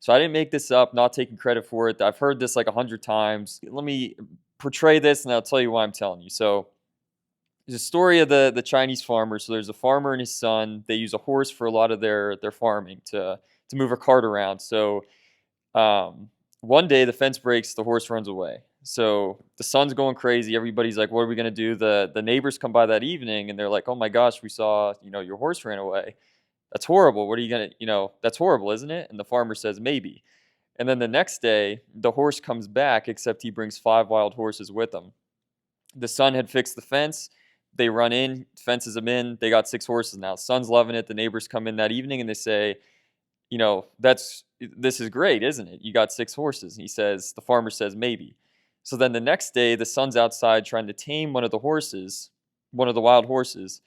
So I didn't make this up, not taking credit for it. I've heard this like 100 times. Let me portray this and I'll tell you why I'm telling you. So there's a story of the Chinese farmer. So there's a farmer and his son. They use a horse for a lot of their farming to move a cart around. So one day the fence breaks, the horse runs away. So the son's going crazy. Everybody's like, "What are we gonna do?" The neighbors come by that evening and they're like, "Oh my gosh, we saw your horse ran away. That's horrible. What are you gonna that's horrible, isn't it?" And the farmer says, "Maybe." And then the next day the horse comes back, except he brings 5 wild horses with him. The son had fixed the fence. They run in, fences them in. They got 6 horses now. Son's loving it. The neighbors come in that evening and they say, this is great, isn't it? You got 6 horses. And the farmer says, maybe. So then the next day, the son's outside trying to tame one of the horses, one of the wild horses,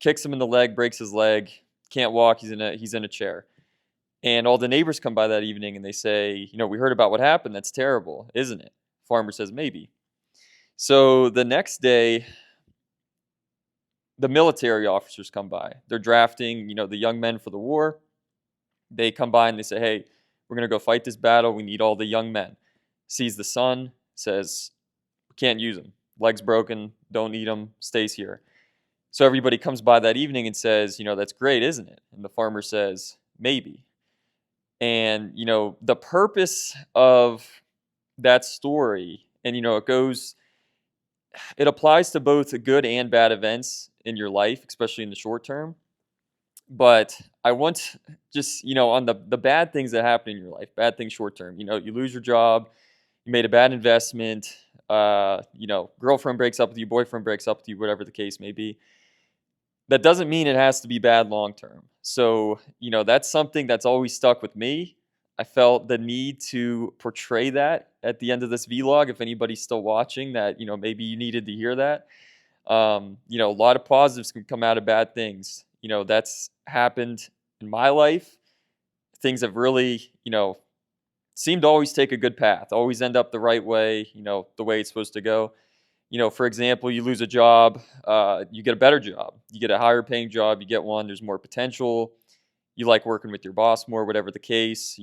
kicks him in the leg, breaks his leg, can't walk. He's in a chair. And all the neighbors come by that evening and they say, we heard about what happened. That's terrible, isn't it? Farmer says, maybe. So the next day, the military officers come by. They're drafting, the young men for the war. They come by and they say, hey, we're going to go fight this battle. We need all the young men. Sees the son, says, we can't use him. Leg's broken, don't need him, stays here. So everybody comes by that evening and says, that's great, isn't it? And the farmer says, maybe. And, the purpose of that story, and, it applies to both good and bad events in your life, especially in the short term. But I want just, on the bad things that happen in your life, bad things short term, you lose your job, you made a bad investment, girlfriend breaks up with you, boyfriend breaks up with you, whatever the case may be. That doesn't mean it has to be bad long term. So, that's something that's always stuck with me. I felt the need to portray that at the end of this vlog. If anybody's still watching, that, maybe you needed to hear that. A lot of positives can come out of bad things. That's happened in my life. Things have really, seemed to always take a good path, always end up the right way, the way it's supposed to go. For example, you lose a job, you get a better job, you get a higher paying job, you get one, there's more potential. You like working with your boss more, whatever the case.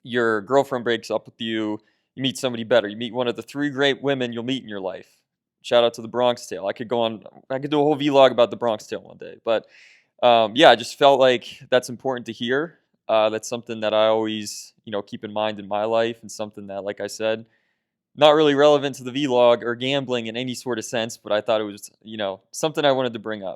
Your girlfriend breaks up with you, you meet somebody better. You meet one of the 3 great women you'll meet in your life. Shout out to the Bronx Tale. I could do a whole vlog about the Bronx Tale one day. But yeah, I just felt like that's important to hear. That's something that I always, keep in mind in my life, and something that, like I said, not really relevant to the vlog or gambling in any sort of sense, but I thought it was, something I wanted to bring up.